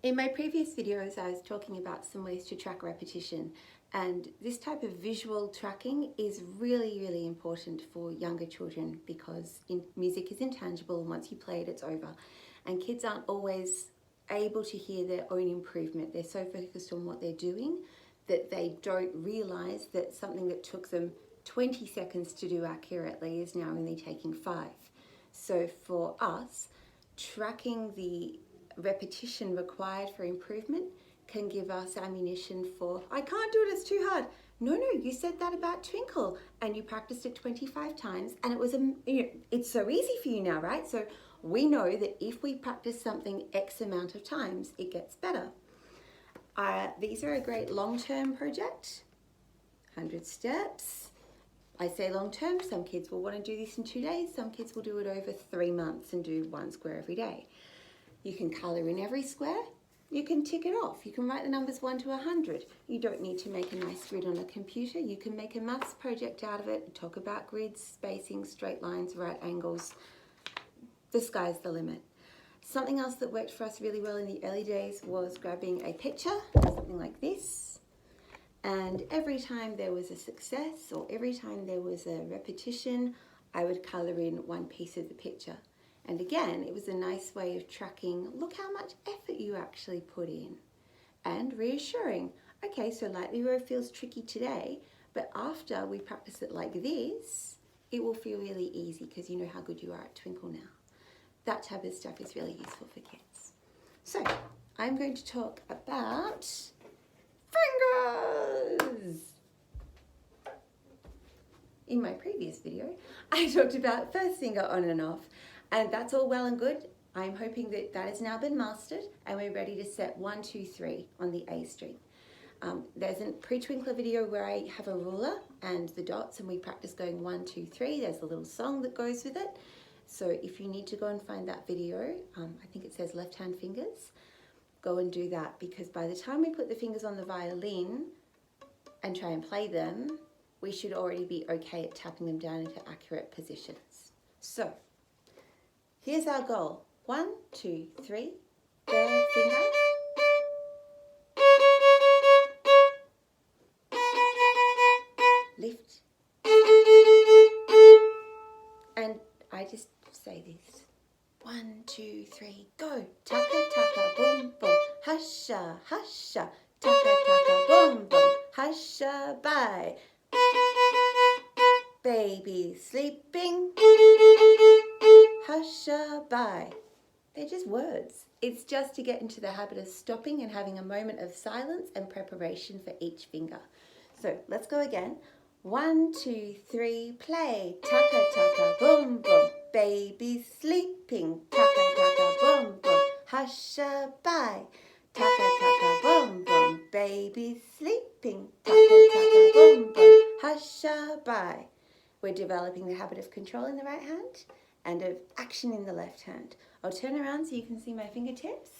In my previous videos, I was talking about some ways to track repetition, and this type of visual tracking is really important for younger children because music is intangible, and once you play it, it's over. And kids aren't always able to hear their own improvement. They're so focused on what they're doing that they don't realize that something that took them 20 seconds to do accurately is now only taking 5. So for us, tracking the repetition required for improvement can give us ammunition for, I can't do it, it's too hard. No, you said that about Twinkle and you practiced it 25 times and it was, it's so easy for you now, right? So we know that if we practice something X amount of times, it gets better. These are a great long-term project, 100 steps. I say long-term, some kids will want to do this in 2 days, some kids will do it over 3 months and do 1 square every day. You can colour in every square, you can tick it off, you can write the numbers 1 to 100. You don't need to make a nice grid on a computer, you can make a maths project out of it, talk about grids, spacing, straight lines, right angles. The sky's the limit. Something else that worked for us really well in the early days was grabbing a picture, something like this, and every time there was a success or every time there was a repetition, I would colour in one piece of the picture. And again, it was a nice way of tracking, look how much effort you actually put in. And reassuring, okay, so lightly row feels tricky today, but after we practice it like this, it will feel really easy because you know how good you are at Twinkle now. That type of stuff is really useful for kids. So, I'm going to talk about fingers. In my previous video, I talked about first finger on and off. And that's all well and good. I'm hoping that that has now been mastered and we're ready to set 1, 2, 3 on the A string. There's a Pretwinkler video where I have a ruler and the dots and we practice going 1, 2, 3. There's a little song that goes with it. So if you need to go and find that video, I think it says left hand fingers, go and do that because by the time we put the fingers on the violin and try and play them, we should already be okay at tapping them down into accurate positions. So, here's our goal. 1, 2, 3, third finger. Lift. And I just say this. 1, 2, 3, go. Taka, taka, boom, boom. Husha, husha. Taka, taka, boom, boom. Husha, bye. Baby sleeping. Husha-bye. They're just words. It's just to get into the habit of stopping and having a moment of silence and preparation for each finger. So let's go again. 1, 2, 3, play. Taka, taka, boom, boom. Baby sleeping. Taka, taka, boom, boom. Husha-bye. Taka, taka, boom, boom. Baby sleeping. Taka, taka, boom, boom. Husha-bye. We're developing the habit of control in the right hand and of action in the left hand. I'll turn around so you can see my fingertips.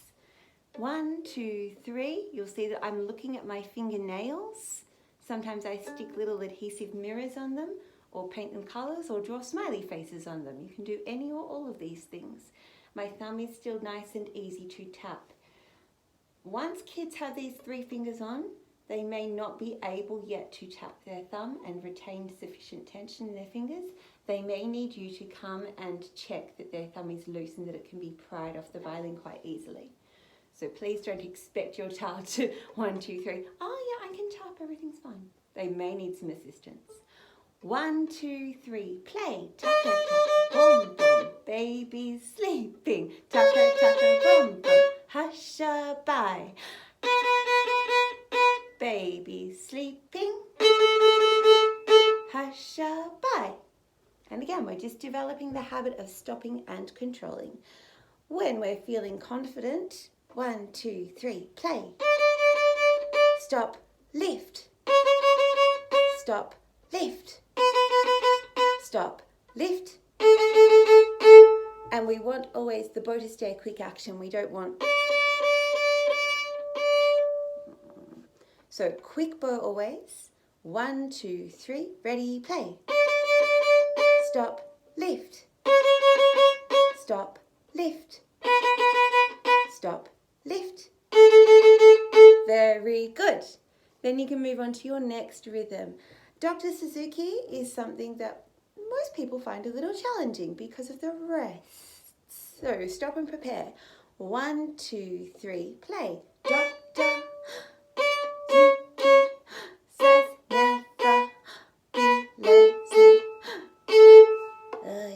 1, 2, 3. You'll see that I'm looking at my fingernails. Sometimes I stick little adhesive mirrors on them or paint them colours or draw smiley faces on them. You can do any or all of these things. My thumb is still nice and easy to tap. Once kids have these 3 fingers on, they may not be able yet to tap their thumb and retain sufficient tension in their fingers. They may need you to come and check that their thumb is loose and that it can be pried off the violin quite easily. So please don't expect your child to 1, 2, 3. Oh yeah, I can tap, everything's fine. They may need some assistance. 1, 2, 3, play. Taka, taka, boom, boom. Baby sleeping. Taka, taka, boom, boom. Husha-bye. Baby sleeping. Husha-bye. And again, we're just developing the habit of stopping and controlling. When we're feeling confident, 1, 2, 3, play. Stop, lift. Stop, lift. Stop, lift. And we want always the bow to stay quick action. We don't want... So quick bow always. 1, 2, 3, ready, play. Stop, lift. Stop, lift. Stop, lift. Very good. Then you can move on to your next rhythm. Dr. Suzuki is something that most people find a little challenging because of the rests. So stop and prepare. 1, 2, 3, play. Dr. Suzuki says never be lazy.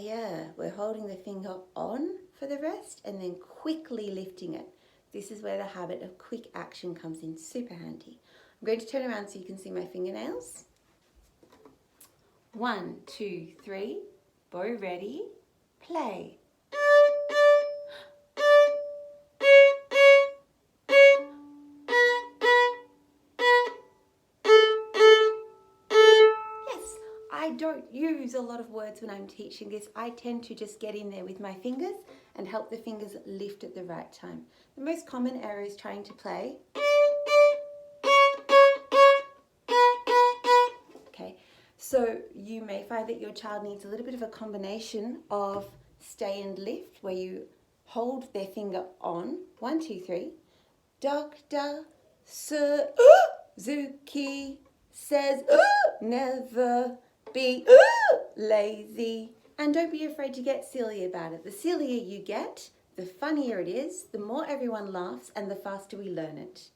Yeah, we're holding the finger on for the rest and then quickly lifting it. This is where the habit of quick action comes in super handy. I'm going to turn around so you can see my fingernails. 1, 2, 3, bow ready, play. Yes, I don't use a lot of words when I'm teaching this. I tend to just get in there with my fingers and help the fingers lift at the right time. The most common error is trying to play. Okay, so you may find that your child needs a little bit of a combination of stay and lift, where you hold their finger on. 1, 2, 3. Dr. Suzuki says never be lazy. And don't be afraid to get silly about it. The sillier you get, the funnier it is, the more everyone laughs, and the faster we learn it.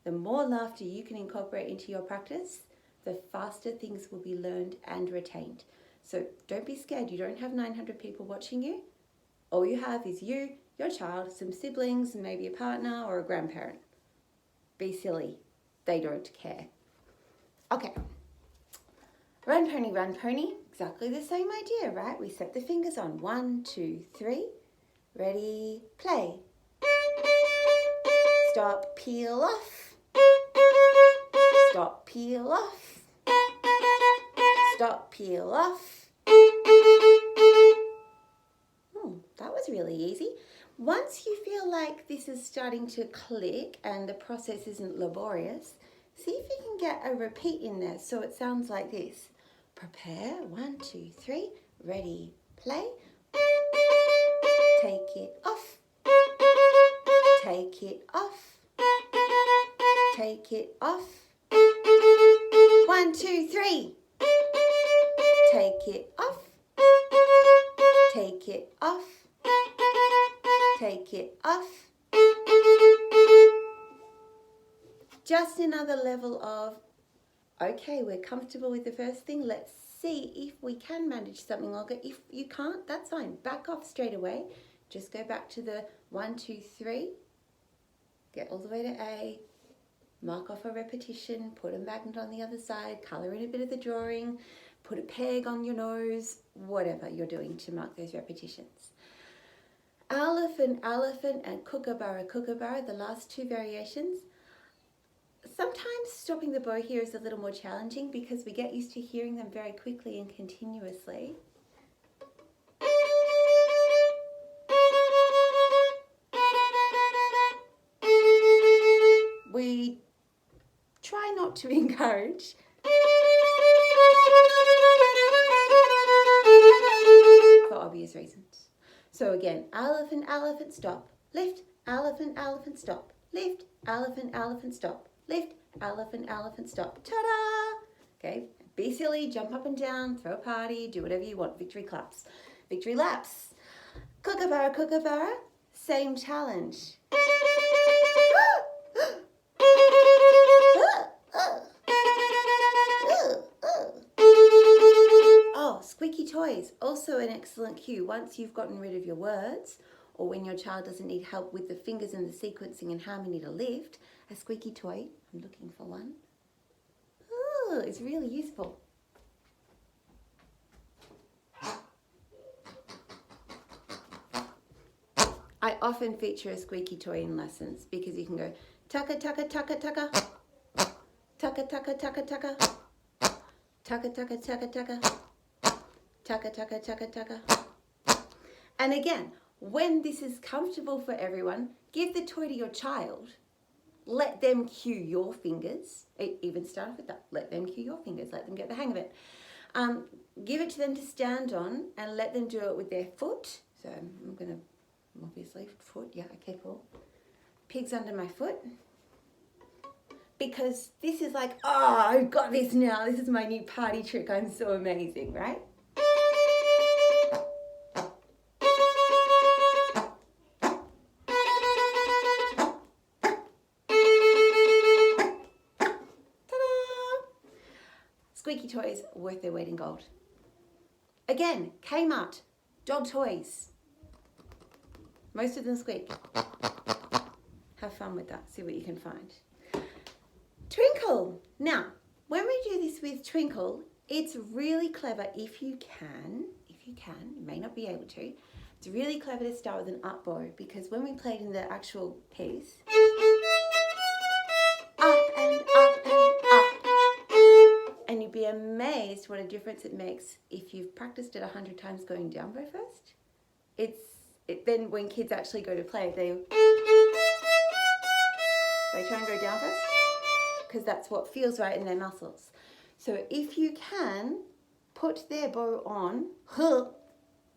The more laughter you can incorporate into your practice, the faster things will be learned and retained. So don't be scared. You don't have 900 people watching you. All you have is you, your child, some siblings, and maybe a partner or a grandparent. Be silly. They don't care. Okay. Run, pony. Exactly the same idea, right? We set the fingers on. 1, 2, 3. Ready, play. Stop, peel off. Stop, peel off. Stop, peel off. That was really easy. Once you feel like this is starting to click and the process isn't laborious, see if you can get a repeat in there so it sounds like this. Prepare, 1, 2, 3, ready, play. Take it off. Take it off. Take it off. 1, 2, 3. Take it off. Take it off. Take it off. Just another level of, okay, we're comfortable with the first thing. Let's see if we can manage something longer. If you can't, that's fine. Back off straight away. Just go back to the 1, 2, 3. Get all the way to A. Mark off a repetition. Put them back on the other side. Colour in a bit of the drawing. Put a peg on your nose. Whatever you're doing to mark those repetitions. Elephant, and kookaburra, the last two variations. Sometimes stopping the bow here is a little more challenging because we get used to hearing them very quickly and continuously. We try not to encourage. For obvious reasons. So again, elephant, stop, lift, elephant, stop, lift, elephant, stop, lift, elephant, stop, ta-da! Okay, be silly, jump up and down, throw a party, do whatever you want, victory claps, victory laps. Kookaburra, same challenge. Squeaky toys, also an excellent cue. Once you've gotten rid of your words, or when your child doesn't need help with the fingers and the sequencing and how many to lift, a squeaky toy, I'm looking for one, it's really useful. I often feature a squeaky toy in lessons because you can go tucka, tucka, tucka, tucka, tucka, tucka, tucka, tucka, tucka, tucka, tucka, tucka. Tucka, tucka, tucka, tucka. And again, when this is comfortable for everyone, give the toy to your child. Let them cue your fingers. Even start off with that. Let them cue your fingers. Let them get the hang of it. Give it to them to stand on and let them do it with their foot. So I'm going to, obviously, foot. Yeah, okay, cool. Pig's under my foot. because this is like, oh, I've got this now. This is my new party trick. I'm so amazing, right? Squeaky toys, worth their weight in gold. Again, Kmart, dog toys. Most of them squeak. Have fun with that, see what you can find. Twinkle. Now, when we do this with Twinkle, it's really clever if you can, you may not be able to, it's really clever to start with an up bow, because when we played in the actual piece, up and up and up. And you'd be amazed what a difference it makes if you've practiced it 100 times going down bow first. Then when kids actually go to play, they try and go down first, because that's what feels right in their muscles. So if you can, put their bow on,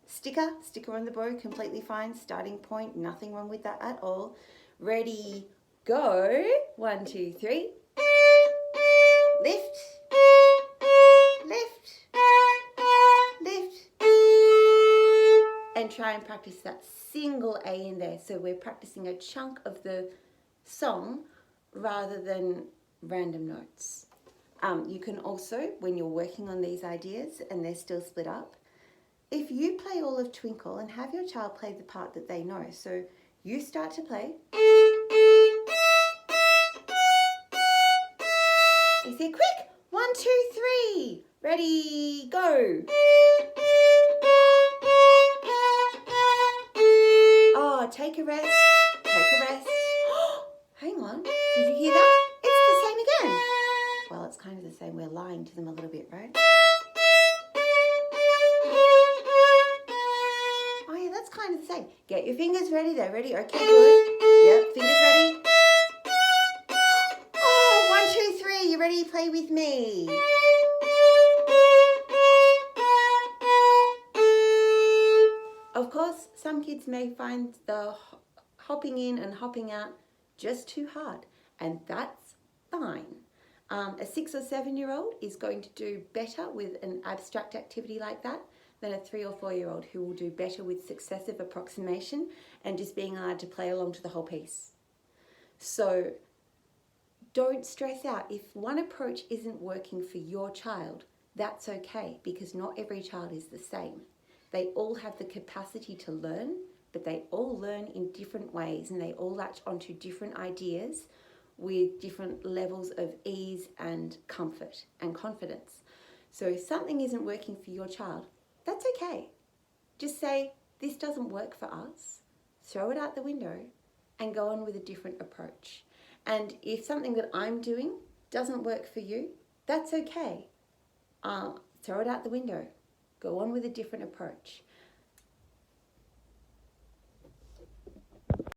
sticker on the bow, completely fine, starting point, nothing wrong with that at all. Ready, go, 1, 2, 3, lift, lift, lift, and try and practice that single A in there. So we're practicing a chunk of the song rather than random notes. You can also, when you're working on these ideas and they're still split up, if you play all of Twinkle and have your child play the part that they know. So you start to play. You say, quick, 1, 2, 3, ready, go. Oh, take a rest, take a rest. Hang on, did you hear that? It's the same again. Well, it's kind of the same. We're lying to them a little bit, right? Oh yeah, that's kind of the same. Get your fingers ready there. Ready? Okay, good. Yep, fingers ready. Oh, 1, 2, 3. You ready? Play with me. Of course, some kids may find the hopping in and hopping out just too hard, and that's fine. A 6 or 7-year-old is going to do better with an abstract activity like that than a 3 or 4-year-old, who will do better with successive approximation and just being allowed to play along to the whole piece. So don't stress out. If one approach isn't working for your child, that's okay, because not every child is the same. They all have the capacity to learn, but they all learn in different ways, and they all latch onto different ideas with different levels of ease and comfort and confidence. So if something isn't working for your child, that's okay. Just say, this doesn't work for us, throw it out the window and go on with a different approach. And if something that I'm doing doesn't work for you, that's okay. Throw it out the window, go on with a different approach.